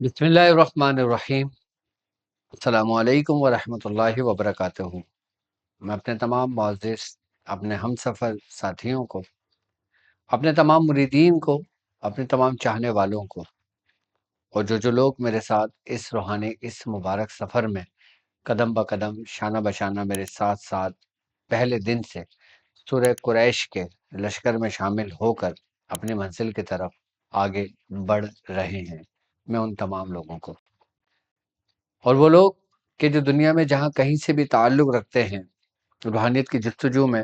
بسم اللہ الرحمن الرحیم۔ السلام علیکم ورحمۃ اللہ وبرکاتہ۔ میں اپنے تمام معزز اپنے ہم سفر ساتھیوں کو، اپنے تمام مریدین کو، اپنے تمام چاہنے والوں کو، اور جو لوگ میرے ساتھ اس روحانی اس مبارک سفر میں قدم بہ قدم شانہ بشانہ میرے ساتھ ساتھ پہلے دن سے سورہ قریش کے لشکر میں شامل ہو کر اپنی منزل کی طرف آگے بڑھ رہے ہیں، میں ان تمام لوگوں کو، اور وہ لوگ کہ جو دنیا میں جہاں کہیں سے بھی تعلق رکھتے ہیں، روحانیت کی جستجو میں،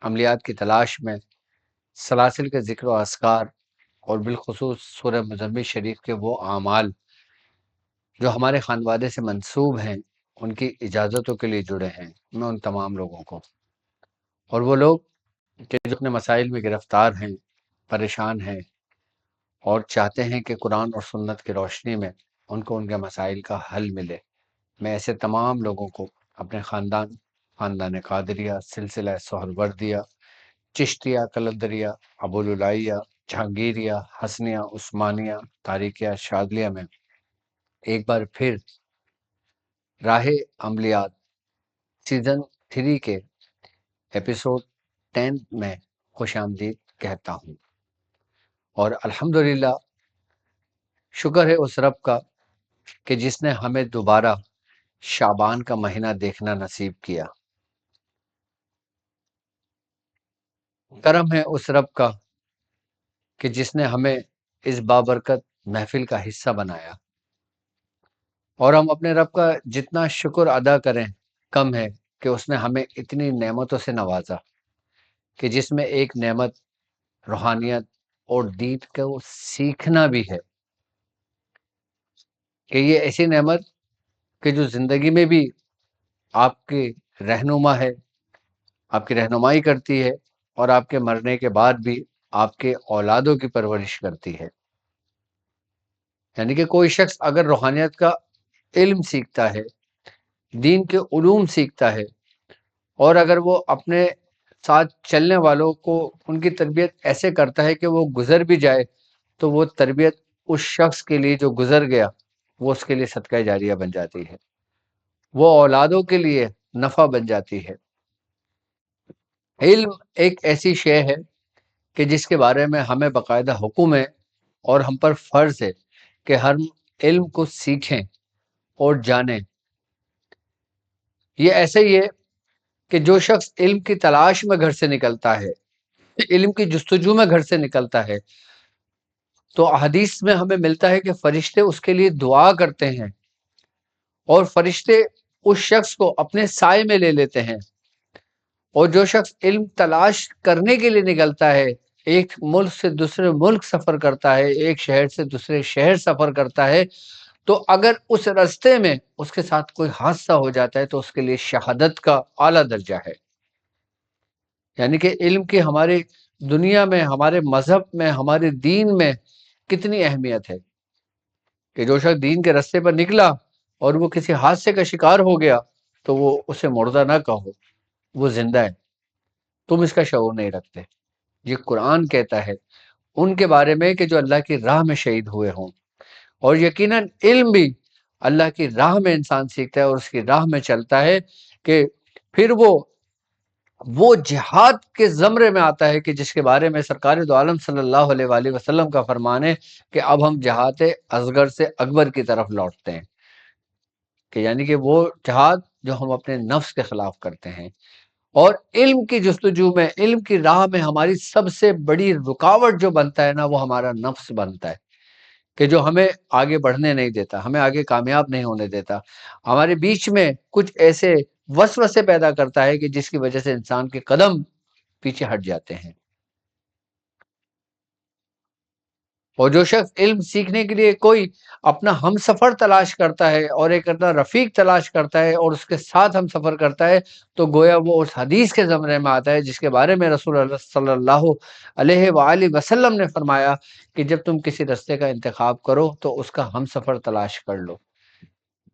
عملیات کی تلاش میں، سلاسل کے ذکر و اذکار، اور بالخصوص سورہ مزمل شریف کے وہ اعمال جو ہمارے خانوادے سے منسوب ہیں، ان کی اجازتوں کے لیے جڑے ہیں، میں ان تمام لوگوں کو، اور وہ لوگ کہ جو اپنے مسائل میں گرفتار ہیں، پریشان ہیں، اور چاہتے ہیں کہ قرآن اور سنت کی روشنی میں ان کو ان کے مسائل کا حل ملے، میں ایسے تمام لوگوں کو اپنے خاندان قادریہ، سلسلہ سہروردیہ، چشتیہ، قلندریہ، ابوالعلیہ، جہانگیریہ، حسنیہ، عثمانیہ، طارقیہ، شاذلیہ میں ایک بار پھر راہ عملیات سیزن 3 کے ایپیسوڈ 10 میں خوش آمدید کہتا ہوں، اور الحمدللہ شکر ہے اس رب کا کہ جس نے ہمیں دوبارہ شعبان کا مہینہ دیکھنا نصیب کیا، کرم ہے اس رب کا کہ جس نے ہمیں اس بابرکت محفل کا حصہ بنایا، اور ہم اپنے رب کا جتنا شکر ادا کریں کم ہے کہ اس نے ہمیں اتنی نعمتوں سے نوازا، کہ جس میں ایک نعمت روحانیت اور دین کو سیکھنا بھی ہے، کہ یہ ایسی نعمت کہ جو زندگی میں بھی آپ کی رہنما ہے، آپ کی رہنمائی کرتی ہے، اور آپ کے مرنے کے بعد بھی آپ کے اولادوں کی پرورش کرتی ہے۔ یعنی کہ کوئی شخص اگر روحانیت کا علم سیکھتا ہے، دین کے علوم سیکھتا ہے، اور اگر وہ اپنے ساتھ چلنے والوں کو ان کی تربیت ایسے کرتا ہے کہ وہ گزر بھی جائے، تو وہ تربیت اس شخص کے لیے جو گزر گیا وہ اس کے لیے صدقہ جاریہ بن جاتی ہے، وہ اولادوں کے لیے نفع بن جاتی ہے۔ علم ایک ایسی شے ہے کہ جس کے بارے میں ہمیں باقاعدہ حکم ہے اور ہم پر فرض ہے کہ ہم علم کو سیکھیں اور جانیں۔ یہ ایسے ہی ہے کہ جو شخص علم کی تلاش میں گھر سے نکلتا ہے، علم کی جستجو میں گھر سے نکلتا ہے، تو حدیث میں ہمیں ملتا ہے کہ فرشتے اس کے لیے دعا کرتے ہیں، اور فرشتے اس شخص کو اپنے سائے میں لے لیتے ہیں، اور جو شخص علم تلاش کرنے کے لیے نکلتا ہے، ایک ملک سے دوسرے ملک سفر کرتا ہے، ایک شہر سے دوسرے شہر سفر کرتا ہے، تو اگر اس راستے میں اس کے ساتھ کوئی حادثہ ہو جاتا ہے تو اس کے لیے شہادت کا اعلیٰ درجہ ہے۔ یعنی کہ علم کی ہماری دنیا میں، ہمارے مذہب میں، ہمارے دین میں کتنی اہمیت ہے، کہ جو شخص دین کے راستے پر نکلا اور وہ کسی حادثے کا شکار ہو گیا تو وہ اسے مردہ نہ کہو، وہ زندہ ہے، تم اس کا شعور نہیں رکھتے۔ یہ قرآن کہتا ہے ان کے بارے میں کہ جو اللہ کی راہ میں شہید ہوئے ہوں، اور یقیناً علم بھی اللہ کی راہ میں انسان سیکھتا ہے اور اس کی راہ میں چلتا ہے، کہ پھر وہ جہاد کے زمرے میں آتا ہے کہ جس کے بارے میں سرکار دو عالم صلی اللہ علیہ وآلہ وسلم کا فرمان ہے کہ اب ہم جہاد اصغر سے اکبر کی طرف لوٹتے ہیں، کہ یعنی کہ وہ جہاد جو ہم اپنے نفس کے خلاف کرتے ہیں۔ اور علم کی جستجو میں، علم کی راہ میں ہماری سب سے بڑی رکاوٹ جو بنتا ہے نا، وہ ہمارا نفس بنتا ہے، کہ جو ہمیں آگے بڑھنے نہیں دیتا، ہمیں آگے کامیاب نہیں ہونے دیتا، ہمارے بیچ میں کچھ ایسے وسوسے پیدا کرتا ہے کہ جس کی وجہ سے انسان کے قدم پیچھے ہٹ جاتے ہیں۔ اور جو شخص علم سیکھنے کے لیے کوئی اپنا ہم سفر تلاش کرتا ہے اور ایک اپنا رفیق تلاش کرتا ہے اور اس کے ساتھ ہم سفر کرتا ہے، تو گویا وہ اس حدیث کے زمرے میں آتا ہے جس کے بارے میں رسول اللہ صلی اللہ علیہ وآلہ وسلم نے فرمایا کہ جب تم کسی رستے کا انتخاب کرو تو اس کا ہم سفر تلاش کر لو،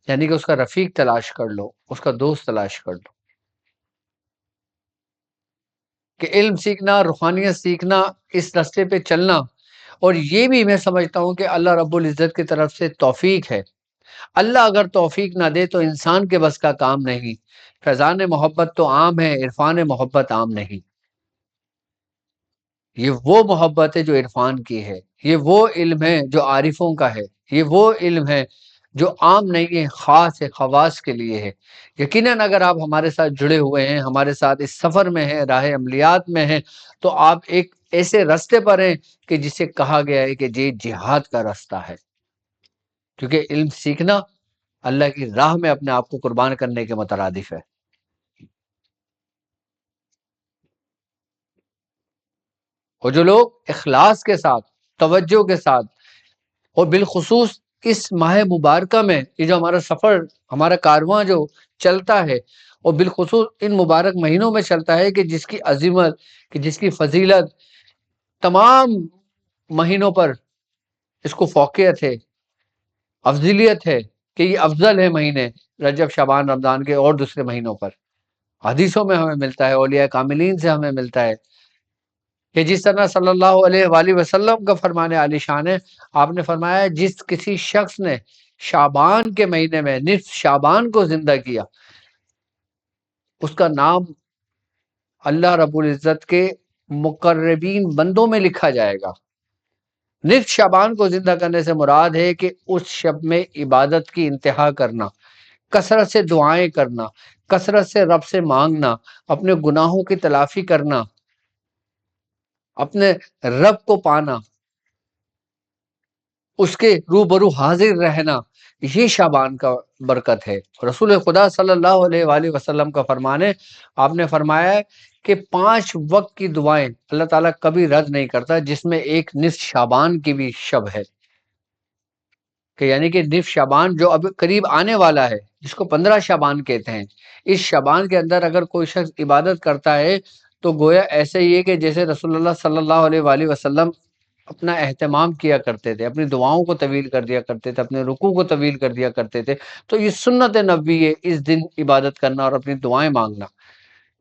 یعنی کہ اس کا رفیق تلاش کر لو، اس کا دوست تلاش کر لو۔ کہ علم سیکھنا، روحانیت سیکھنا، اس راستے پہ چلنا، اور یہ بھی میں سمجھتا ہوں کہ اللہ رب العزت کی طرف سے توفیق ہے. اللہ اگر توفیق نہ دے تو انسان کے بس کا کام نہیں. فیضان محبت تو عام ہے، عرفان محبت عام نہیں. یہ وہ محبت ہے جو عرفان کی ہے، یہ وہ علم ہے جو عارفوں کا ہے، یہ وہ علم ہے جو عام نہیں ہے، خاص ہے، خواص کے لیے ہے. یقیناً اگر آپ ہمارے ساتھ جڑے ہوئے ہیں، ہمارے ساتھ اس سفر میں ہیں، راہ عملیات میں ہیں، تو آپ ایک ایسے راستے پر ہیں کہ جسے کہا گیا ہے کہ یہ جہاد کا راستہ ہے. کیونکہ علم سیکھنا اللہ کی راہ میں اپنے آپ کو قربان کرنے کے مترادف ہے. اور جو لوگ اخلاص کے ساتھ، توجہ کے ساتھ، اور بالخصوص اس ماہ مبارکہ میں یہ جو ہمارا سفر، ہمارا کارواں جو چلتا ہے، اور بالخصوص ان مبارک مہینوں میں چلتا ہے کہ جس کی عظمت، کہ جس کی فضیلت تمام مہینوں پر اس کو فوقیت ہے، افضلیت ہے، کہ یہ افضل ہے مہینے رجب، شعبان، رمضان کے اور دوسرے مہینوں پر. حدیثوں میں ہمیں ملتا ہے، اولیاء کاملین سے ہمیں ملتا ہے کہ جس طرح صلی اللہ علیہ وآلہ وسلم کا فرمان عالی شان ہے. آپ نے فرمایا جس کسی شخص نے شعبان کے مہینے میں نصف شعبان کو زندہ کیا، اس کا نام اللہ رب العزت کے مقربین بندوں میں لکھا جائے گا. نصف شعبان کو زندہ کرنے سے مراد ہے کہ اس شب میں عبادت کی انتہا کرنا، کثرت سے دعائیں کرنا، کثرت سے رب سے مانگنا، اپنے گناہوں کی تلافی کرنا، اپنے رب کو پانا، اس کے روبرو حاضر رہنا، یہ شعبان کا برکت ہے. رسول خدا صلی اللہ علیہ وآلہ وسلم کا فرمان ہے، آپ نے فرمایا ہے کہ 5 وقت کی دعائیں اللہ تعالیٰ کبھی رد نہیں کرتا، جس میں ایک نصف شعبان کی بھی شب ہے. کہ یعنی کہ نصف شعبان جو اب قریب آنے والا ہے، جس کو 15 شعبان کہتے ہیں، اس شعبان کے اندر اگر کوئی شخص عبادت کرتا ہے تو گویا ایسے ہی ہے کہ جیسے رسول اللہ صلی اللہ علیہ وآلہ وسلم اپنا اہتمام کیا کرتے تھے، اپنی دعاؤں کو طویل کر دیا کرتے تھے، اپنے رکوع کو طویل کر دیا کرتے تھے. تو یہ سنت نبوی ہے، اس دن عبادت کرنا اور اپنی دعائیں مانگنا.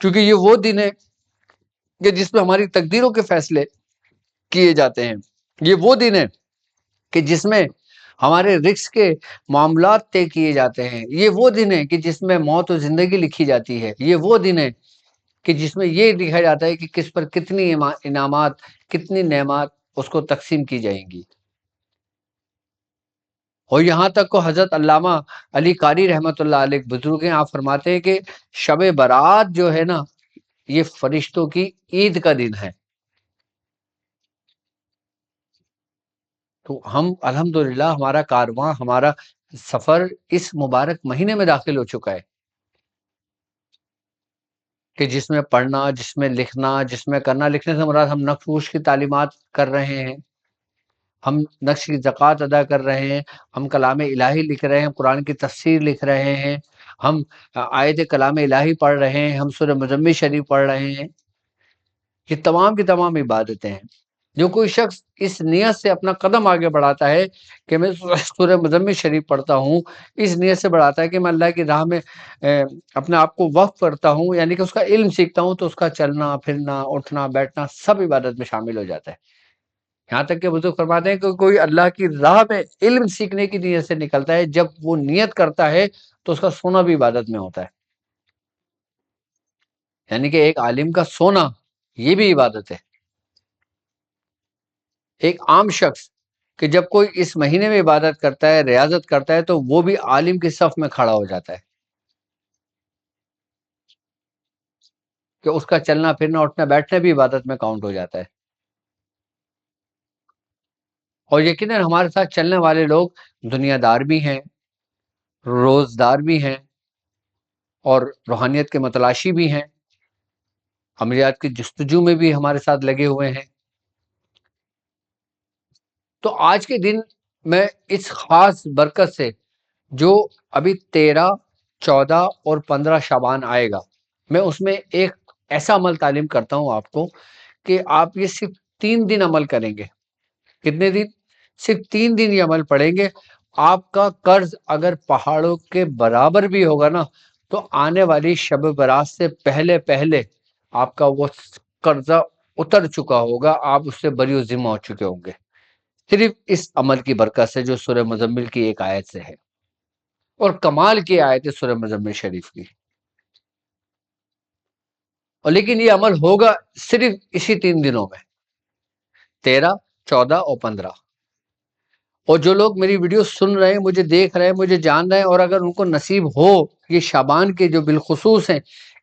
کیونکہ یہ وہ دن ہے کہ جس میں ہماری تقدیروں کے فیصلے کیے جاتے ہیں. یہ وہ دن ہے کہ جس میں ہمارے رزق کے معاملات طے کیے جاتے ہیں. یہ وہ دن ہے کہ جس میں موت و زندگی لکھی جاتی ہے. یہ وہ دن ہے کہ جس میں یہ لکھا جاتا ہے کہ کس پر کتنی انعامات، کتنی نعمات اس کو تقسیم کی جائیں گی. اور یہاں تک کو حضرت علامہ علی قاری رحمۃ اللہ علیہ بزرگ ہیں، آپ فرماتے ہیں کہ شب برات جو ہے نا، یہ فرشتوں کی عید کا دن ہے. تو ہم الحمدللہ ہمارا کارواں، ہمارا سفر اس مبارک مہینے میں داخل ہو چکا ہے کہ جس میں پڑھنا، جس میں لکھنا، جس میں کرنا. لکھنے سے مراد ہم نقش کی تعلیمات کر رہے ہیں، ہم نقش کی زکوٰۃ ادا کر رہے ہیں، ہم کلام الہی لکھ رہے ہیں، قرآن کی تفسیر لکھ رہے ہیں، ہم آیت کلام الہی پڑھ رہے ہیں، ہم سورہ مزمل شریف پڑھ رہے ہیں. یہ تمام کی تمام عبادتیں ہیں. جو کوئی شخص اس نیت سے اپنا قدم آگے بڑھاتا ہے کہ میں سورہ مزمل شریف پڑھتا ہوں، اس نیت سے بڑھاتا ہے کہ میں اللہ کی راہ میں اپنے آپ کو وقف کرتا ہوں، یعنی کہ اس کا علم سیکھتا ہوں، تو اس کا چلنا پھرنا، اٹھنا بیٹھنا سب عبادت میں شامل ہو جاتا ہے. یہاں تک کہ بزرگ فرماتے ہیں کہ کوئی اللہ کی راہ میں علم سیکھنے کی نیت سے نکلتا ہے، جب وہ نیت کرتا ہے تو اس کا سونا بھی عبادت میں ہوتا ہے. یعنی کہ ایک عالم کا سونا یہ بھی عبادت ہے. ایک عام شخص کہ جب کوئی اس مہینے میں عبادت کرتا ہے، ریاضت کرتا ہے، تو وہ بھی عالم کی صف میں کھڑا ہو جاتا ہے کہ اس کا چلنا پھرنا اٹھنا بیٹھنا بھی عبادت میں کاؤنٹ ہو جاتا ہے. اور یقیناً ہمارے ساتھ چلنے والے لوگ دنیا دار بھی ہیں، روزدار بھی ہیں، اور روحانیت کے متلاشی بھی ہیں، عملیات کی جستجو میں بھی ہمارے ساتھ لگے ہوئے ہیں. تو آج کے دن میں اس خاص برکت سے جو ابھی 13، 14 اور 15 شعبان آئے گا، میں اس میں ایک ایسا عمل تعلیم کرتا ہوں آپ کو کہ آپ یہ صرف 3 دن عمل کریں گے. کتنے دن؟ صرف 3 دن یہ عمل پڑھیں گے. آپ کا قرض اگر پہاڑوں کے برابر بھی ہوگا نا، تو آنے والی شب برات سے پہلے پہلے آپ کا وہ قرضہ اتر چکا ہوگا، آپ اس سے بری و ذمہ ہو چکے ہوں گے. صرف اس عمل کی برکت سے جو سورہ مزمل کی ایک آیت سے ہے، اور کمال کی آیت ہے سورہ مزمل شریف کی. اور لیکن یہ عمل ہوگا صرف اسی 3 دنوں میں، 13، 14 اور 15. اور جو لوگ میری ویڈیو سن رہے ہیں، مجھے دیکھ رہے ہیں، مجھے جان رہے ہیں، اور اگر ان کو نصیب ہو یہ شعبان کے جو بالخصوص ہیں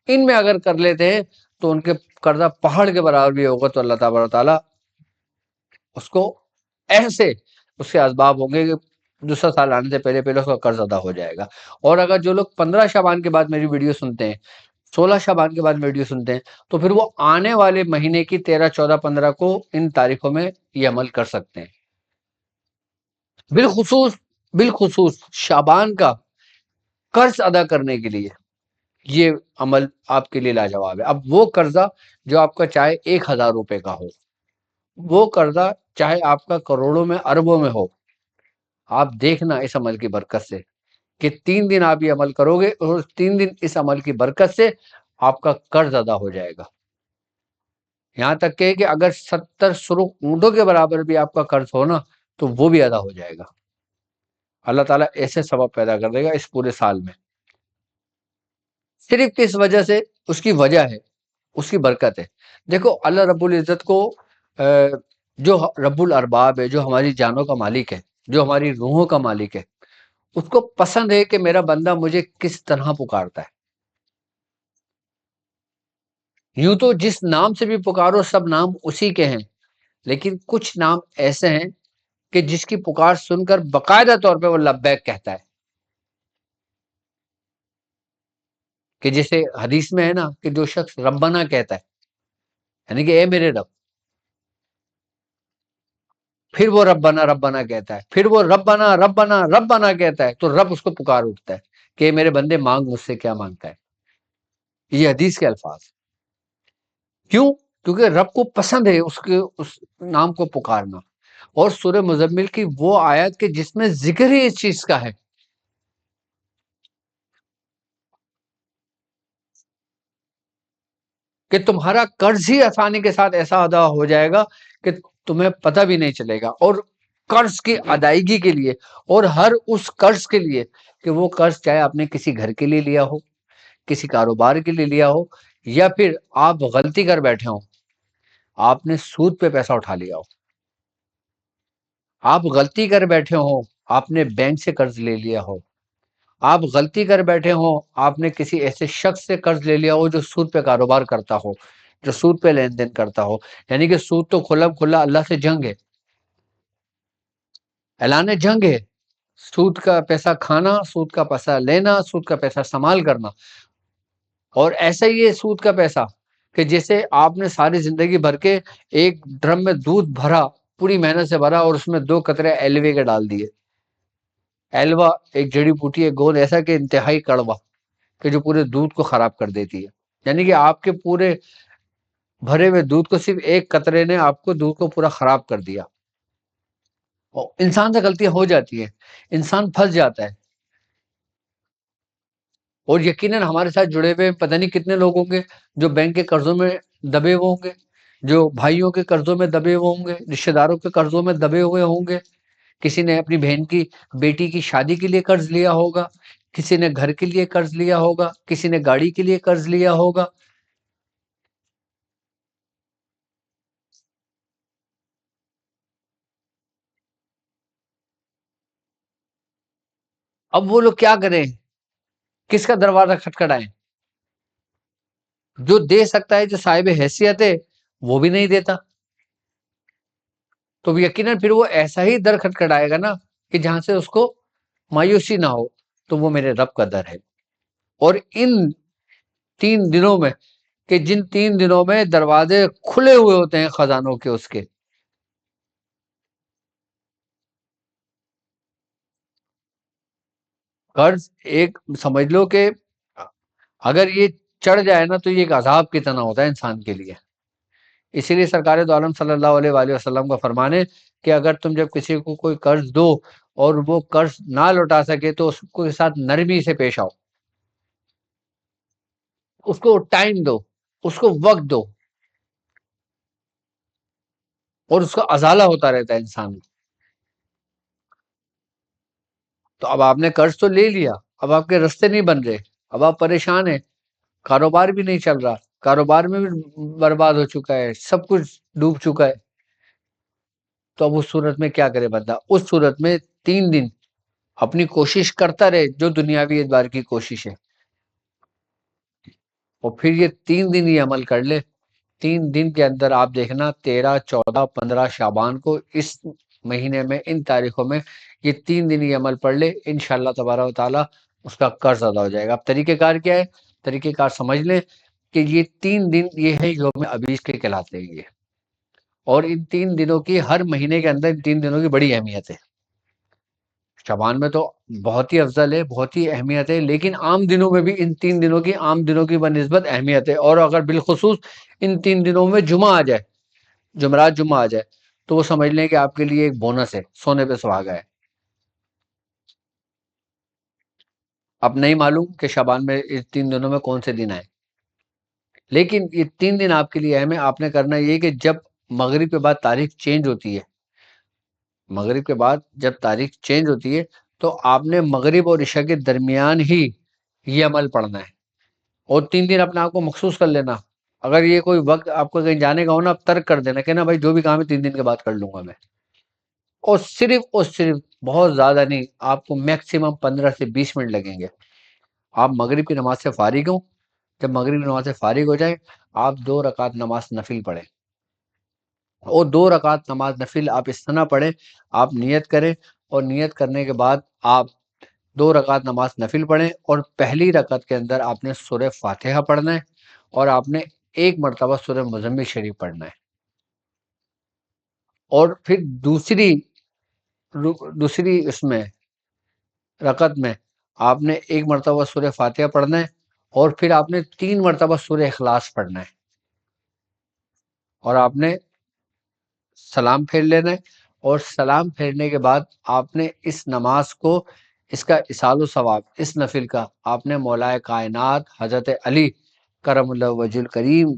ان میں اگر کر لیتے ہیں تو ان کے قرضہ پہاڑ کے برابر بھی ہوگا، تو اللہ تبارک و تعالیٰ اس کو ایسے اس کے اسباب ہوں گے کہ دوسرا سال آنے سے پہلے پہلے اس کا قرض ادا ہو جائے گا. اور اگر جو لوگ 15 شعبان کے بعد میری ویڈیو سنتے ہیں، 16 شعبان کے بعد ویڈیو سنتے ہیں، تو پھر وہ آنے والے مہینے کی 13، 14، 15 کو ان تاریخوں میں یہ عمل کر سکتے ہیں. بالخصوص شعبان کا قرض ادا کرنے کے لیے یہ عمل آپ کے لیے لاجواب ہے. اب وہ قرضہ جو آپ کا چاہے 1000 روپے کا ہو، وہ قرضہ چاہے آپ کا کروڑوں میں اربوں میں ہو، آپ دیکھنا اس عمل کی برکت سے کہ 3 دن آپ یہ عمل کرو گے اور 3 دن اس عمل کی برکت سے آپ کا قرض ادا ہو جائے گا. یہاں تک کہ اگر 70 سرخ اونٹوں کے برابر بھی آپ کا قرض ہو نا تو وہ بھی ادا ہو جائے گا. اللہ تعالیٰ ایسے سبب پیدا کر دے گا اس پورے سال میں. صرف اس وجہ سے، اس کی وجہ ہے، اس کی برکت ہے. دیکھو اللہ رب العزت کو جو رب الارباب ہے، جو ہماری جانوں کا مالک ہے، جو ہماری روحوں کا مالک ہے، اس کو پسند ہے کہ میرا بندہ مجھے کس طرح پکارتا ہے. یوں تو جس نام سے بھی پکارو سب نام اسی کے ہیں، لیکن کچھ نام ایسے ہیں کہ جس کی پکار سن کر باقاعدہ طور پہ وہ لبیک کہتا ہے. کہ جیسے حدیث میں ہے نا کہ جو شخص ربنا کہتا ہے، یعنی کہ اے میرے رب، پھر وہ ربنا ربنا کہتا ہے، پھر وہ ربنا ربنا ربنا کہتا ہے، تو رب اس کو پکار اٹھتا ہے کہ میرے بندے مانگ مجھ سے کیا مانگتا ہے. یہ حدیث کے الفاظ. کیوں؟ کیونکہ رب کو پسند ہے اس نام کو پکارنا. اور سورہ مزمل کی وہ آیت کہ جس میں ذکر ہی اس چیز کا ہے کہ تمہارا قرض ہی آسانی کے ساتھ ایسا ادا ہو جائے گا کہ تمہیں پتہ بھی نہیں چلے گا. اور قرض کی ادائیگی کے لیے، اور ہر اس قرض کے لیے کہ وہ قرض چاہے آپ نے کسی گھر کے لیے لیا ہو، کسی کاروبار کے لیے لیا ہو، یا پھر آپ غلطی کر بیٹھے ہو، آپ نے سود پہ پیسہ اٹھا لیا ہو، آپ غلطی کر بیٹھے ہو، آپ نے بینک سے قرض لے لیا ہو، آپ غلطی کر بیٹھے ہو، آپ نے کسی ایسے شخص سے قرض لے لیا ہو جو سود پہ کاروبار کرتا ہو، جو سود پہ لین دین کرتا ہو. یعنی کہ سود تو کھلا کھلا اللہ سے جنگ ہے، اعلان جنگ ہے. سود کا پیسہ کھانا، سود کا پیسہ لینا، سود کا پیسہ استعمال کرنا. اور ایسا ہی ہے سود کا پیسہ کہ جیسے آپ نے ساری زندگی بھر کے ایک ڈرم میں دودھ بھرا، پوری محنت سے بھرا، اور اس میں 2 قطرے ایلوے کے ڈال دیے. ایلوا ایک جڑی بوٹی ہے، گود ایسا کہ انتہائی کڑوا، کہ جو پورے دودھ کو خراب کر دیتی ہے. یعنی کہ آپ کے پورے بھرے ہوئے دودھ کو صرف ایک قطرے نے آپ کو دودھ کو پورا خراب کر دیا. انسان سے غلطیاں ہو جاتی ہیں، انسان پھنس جاتا ہے. اور یقیناً ہمارے ساتھ جڑے ہوئے پتہ نہیں کتنے لوگ ہوں گے جو بینک کے قرضوں میں دبے ہوئے ہوں گے، جو بھائیوں کے قرضوں میں دبے ہوئے ہوں گے، رشتہ داروں کے قرضوں میں دبے ہوئے ہوں گے. کسی نے اپنی بہن کی بیٹی کی شادی کے لیے قرض لیا ہوگا، کسی نے گھر کے لیے قرض لیا ہوگا، کسی نے گاڑی کے لیے قرض لیا ہوگا. اب وہ لوگ کیا کریں؟ کس کا دروازہ کھٹکھٹائیں؟ جو دے سکتا ہے، جو صاحب حیثیت ہے، وہ بھی نہیں دیتا. تو یقیناً پھر وہ ایسا ہی در کھٹکھٹائے گا نا کہ جہاں سے اس کو مایوسی نہ ہو. تو وہ میرے رب کا در ہے. اور ان 3 دنوں میں، کہ جن 3 دنوں میں دروازے کھلے ہوئے ہوتے ہیں خزانوں کے، اس کے قرض ایک سمجھ لو کہ اگر یہ چڑھ جائے نا تو یہ ایک عذاب کی طرح ہوتا ہے انسان کے لیے. اسی لیے سرکار دو عالم صلی اللہ علیہ وآلہ وسلم کا فرمان ہے کہ اگر تم جب کسی کو کوئی قرض دو اور وہ قرض نہ لوٹا سکے تو اس کے ساتھ نرمی سے پیش آؤ، اس کو ٹائم دو، اس کو وقت دو. اور اس کا ازالہ ہوتا رہتا ہے انسان. تو اب آپ نے قرض تو لے لیا، اب آپ کے رستے نہیں بن رہے، اب آپ پریشان ہیں، کاروبار بھی نہیں چل رہا، کاروبار میں بھی برباد ہو چکا ہے، سب کچھ ڈوب چکا ہے، تو اب اس صورت میں کیا کرے بندہ؟ اس صورت میں 3 دن اپنی کوشش کرتا رہے، جو دنیاوی اعتبار کی کوشش ہے، اور پھر یہ 3 دن ہی عمل کر لے۔ 3 دن کے اندر آپ دیکھنا 13، 14، 15 شعبان کو، اس مہینے میں ان تاریخوں میں یہ 3 دن ہی عمل پڑھ لے، انشاءاللہ تبارک و تعالیٰ اس کا قرض ادا ہو جائے گا۔ اب طریقہ کار کیا ہے؟ طریقہ کار سمجھ لیں کہ یہ 3 دن یہ ہے یوم ابیس کے کہلاتے ہیں یہ، اور ان 3 دنوں کی ہر مہینے کے اندر ان 3 دنوں کی بڑی اہمیت ہے۔ شعبان میں تو بہت ہی افضل ہے، بہت ہی اہمیت ہے، لیکن عام دنوں میں بھی ان 3 دنوں کی عام دنوں کی بنسبت اہمیت ہے، اور اگر بالخصوص ان 3 دنوں میں جمعہ آ جائے، جمعرات جمعہ آ جائے، تو وہ سمجھ لیں کہ آپ کے لیے ایک بونس ہے، سونے پہ سہاگا ہے۔ اب نہیں معلوم کہ شعبان میں اس 3 دنوں میں کون سے دن آئے، لیکن یہ 3 دن آپ کے لیے اہم ہے۔ آپ نے کرنا یہ کہ جب مغرب کے بعد تاریخ چینج ہوتی ہے، مغرب کے بعد جب تاریخ چینج ہوتی ہے، تو آپ نے مغرب اور عشاء کے درمیان ہی یہ عمل پڑھنا ہے، اور 3 دن اپنے آپ کو مخصوص کر لینا۔ اگر یہ کوئی وقت آپ کو کہیں جانے کا ہو نا، اب ترک کر دینا کہ نا بھائی جو بھی کام ہے 3 دن کے بعد کر لوں گا میں، اور صرف بہت زیادہ نہیں، آپ کو میکسیمم 15 سے 20 منٹ لگیں گے۔ آپ مغرب کی نماز سے فارغ ہوں، جب مغرب کی نماز سے فارغ ہو جائیں، آپ 2 رکعت نماز نفل پڑھیں، اور 2 رکعت نماز نفل آپ اس طرح پڑھیں، آپ نیت کریں، اور نیت کرنے کے بعد آپ 2 رکعت نماز نفل پڑھیں، اور پہلی رکعت کے اندر آپ نے سورہ فاتحہ پڑھنا ہے، اور آپ نے 1 مرتبہ سورہ مزمل شریف پڑھنا ہے، اور پھر دوسری اس میں رکعت میں آپ نے 1 مرتبہ سورہ فاتحہ پڑھنا ہے، اور پھر آپ نے 3 مرتبہ سورہ اخلاص پڑھنا ہے، اور آپ نے سلام پھیر لینا ہے، اور سلام پھیرنے کے بعد آپ نے اس نماز کو، اس کا اصال و ثواب، اس نفل کا آپ نے مولائے کائنات حضرت علی کرم اللہ وجہ الکریم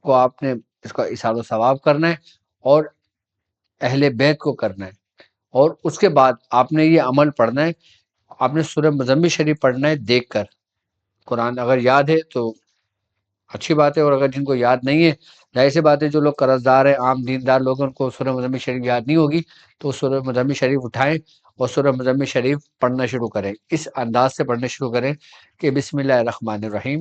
کو آپ نے اس کا اصال و ثواب کرنا ہے، اور اہل بیت کو کرنا ہے، اور اس کے بعد آپ نے یہ عمل پڑھنا ہے۔ آپ نے سورہ مزمل شریف پڑھنا ہے دیکھ کر، قرآن اگر یاد ہے تو اچھی بات ہے، اور اگر جن کو یاد نہیں ہے، ظاہر سی بات ہے جو لوگ قرض دار ہیں، عام دیندار لوگ ہیں، ان کو سورہ مزمل شریف یاد نہیں ہوگی، تو سورہ مزمل شریف اٹھائیں اور سورہ مزمل شریف پڑھنا شروع کریں، اس انداز سے پڑھنا شروع کریں کہ بسم اللہ الرحمن الرحیم،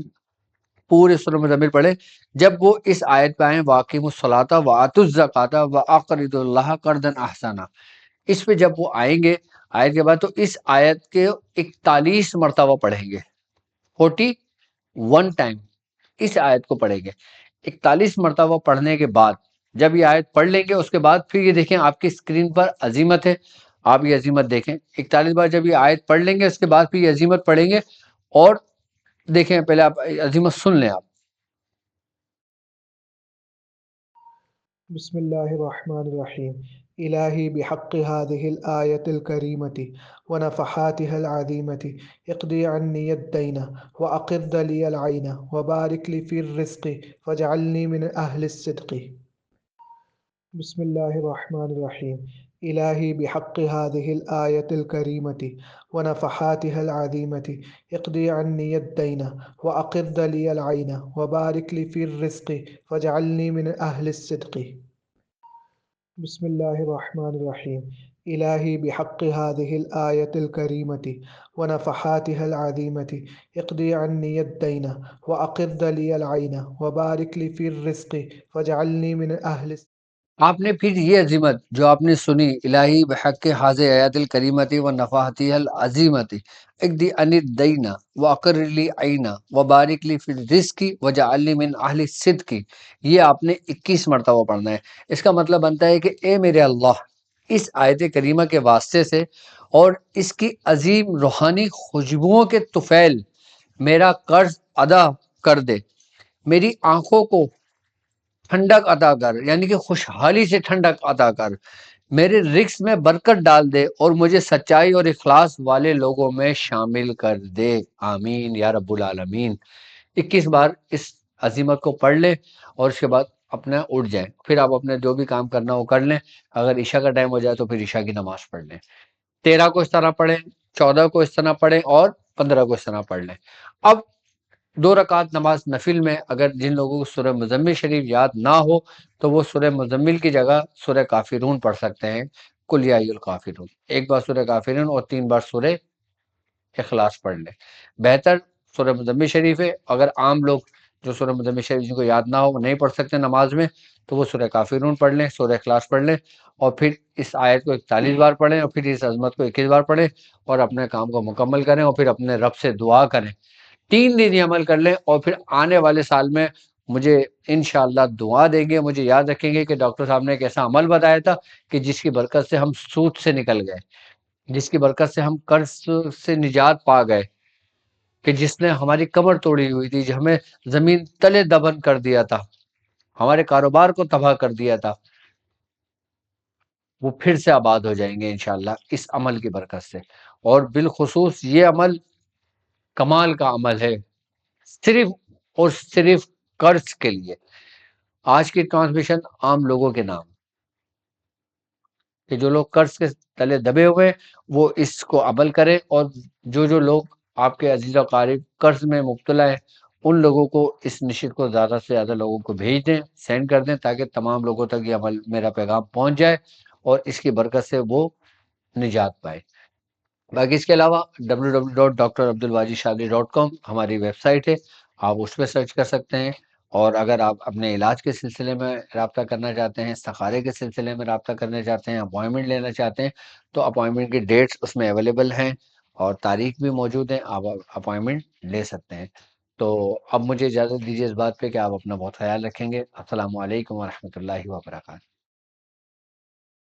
پورے سورہ مزمل پڑھیں۔ جب وہ اس آیت پہ آئیں وَأَقِیمُوا الصَّلَاةَ وَآتُوا الزَّکَاةَ وَأَقْرِضُوا اللَّهَ قَرْضًا حَسَنًا، اس پہ جب وہ آئیں گے آیت کے بعد، تو اس آیت کے 41 مرتبہ پڑھیں گے، 41 ٹائم اس آیت کو پڑھیں گے۔ 41 مرتبہ پڑھنے کے بعد جب یہ آیت پڑھ لیں گے، اس کے بعد پھر یہ دیکھیں آپ کی اسکرین پر عظیمت ہے، آپ یہ عظیمت دیکھیں۔ 41 بار جب یہ آیت پڑھ لیں گے، اس کے بعد پھر یہ عظیمت پڑھیں گے، اور دیکھیں پہلے آپ عظیمت سن لیں آپ۔ بسم الله الرحمن الرحيم. إلهي بحق هذه الآية الكريمة ونفحاتها العظيمة اقضي عني الدين وأقض لي العين وبارك لي في الرزق واجعلني من أهل الصدق. بسم الله الرحمن الرحيم. إلهي بحق هذه الآية الكريمة ونفحاتها العظيمة اقضي عني الدين وأقض لي العين وبارك لي في الرزق واجعلني من أهل الصدق. بسم الله الرحمن الرحيم. إلهي بحق هذه الآية الكريمة ونفحاتها العظيمة اقضي عني الدين وأقض لي العين وبارك لي في الرزق واجعلنی من أهل. آپ نے پھر یہ عظیمت جو آپ نے سنی، الہی بحق حاضر آیات الکریمتی و نفاحتی العظیمتی اقضی عنی الدین واقر لی عینا وبارک لی فی الرزق وجعلنی من اہل الصدق، یہ آپ نے 21 مرتبہ پڑھنا ہے۔ اس کا مطلب بنتا ہے کہ اے میرے اللہ، اس آیت کریمہ کے واسطے سے اور اس کی عظیم روحانی خوشبوؤں کے طفیل میرا قرض ادا کر دے، میری آنکھوں کو ٹھنڈک عطا کر، یعنی کہ خوشحالی سے ٹھنڈک عطا کر، میرے رزق میں برکت ڈال دے، اور مجھے سچائی اور اخلاص والے لوگوں میں شامل کر دے، آمین یا رب العالمین۔ 21 بار اس عظیمت کو پڑھ لیں، اور اس کے بعد اپنا اٹھ جائیں، پھر آپ اپنے جو بھی کام کرنا وہ کر لیں۔ اگر عشاء کا ٹائم ہو جائے تو پھر عشاء کی نماز پڑھ لیں۔ 13 کو اس طرح پڑھیں، 14 کو اس طرح پڑھیں اور 15 کو اس طرح پڑھ لیں۔ اب 2 رکعت نماز نفل میں اگر جن لوگوں کو سورہ مزمل شریف یاد نہ ہو تو وہ سورہ مزمل کی جگہ سورہ کافرون پڑھ سکتے ہیں، قل یا ایھا الکافرون، ایک بار سورہ کافرون اور 3 بار سورہ اخلاص پڑھ لیں۔ بہتر سورہ مزمل شریف ہے، اگر عام لوگ جو سورہ مزمل شریف جن کو یاد نہ ہو وہ نہیں پڑھ سکتے نماز میں تو وہ سورہ کافرون پڑھ لیں، سورہ اخلاص پڑھ لیں، اور پھر اس آیت کو 41 بار پڑھیں اور پھر اس عظمت کو 21 بار پڑھیں اور اپنے کام کو مکمل کریں اور پھر اپنے رب سے دعا کریں۔ 3 دن یہ عمل کر لیں اور پھر آنے والے سال میں مجھے انشاءاللہ دعا دیں گے، مجھے یاد رکھیں گے کہ ڈاکٹر صاحب نے ایک ایسا عمل بتایا تھا کہ جس کی برکت سے ہم سود سے نکل گئے، جس کی برکت سے ہم قرض سے نجات پا گئے، کہ جس نے ہماری کمر توڑی ہوئی تھی، جو ہمیں زمین تلے دبن کر دیا تھا، ہمارے کاروبار کو تباہ کر دیا تھا، وہ پھر سے آباد ہو جائیں گے انشاءاللہ اس عمل کی برکت سے۔ اور بالخصوص یہ عمل کمال کا عمل ہے، صرف اور صرف قرض کے لیے۔ آج کی ٹرانسمیشن عام لوگوں کے نام، کہ جو لوگ قرض کے تلے دبے ہوئے وہ اس کو عمل کریں، اور جو لوگ آپ کے عزیز و اقارب قرض میں مبتلا ہیں ان لوگوں کو اس نشر کو زیادہ سے زیادہ لوگوں کو بھیج دیں، سینڈ کر دیں، تاکہ تمام لوگوں تک یہ عمل میرا پیغام پہنچ جائے اور اس کی برکت سے وہ نجات پائے۔ باقی اس کے علاوہ www.drabdulwajidshadri.com ہماری ویب سائٹ ہے، آپ اس پہ سرچ کر سکتے ہیں، اور اگر آپ اپنے علاج کے سلسلے میں رابطہ کرنا چاہتے ہیں، استخارے کے سلسلے میں رابطہ کرنا چاہتے ہیں، اپوائنٹمنٹ لینا چاہتے ہیں تو اپوائنٹمنٹ کی ڈیٹس اس میں اویلیبل ہیں اور تاریخ بھی موجود ہیں، آپ اپوائنٹمنٹ لے سکتے ہیں۔ تو اب مجھے اجازت دیجیے اس بات پہ کہ آپ اپنا بہت خیال رکھیں گے۔ السلام علیکم ورحمۃ اللہ وبرکاتہ۔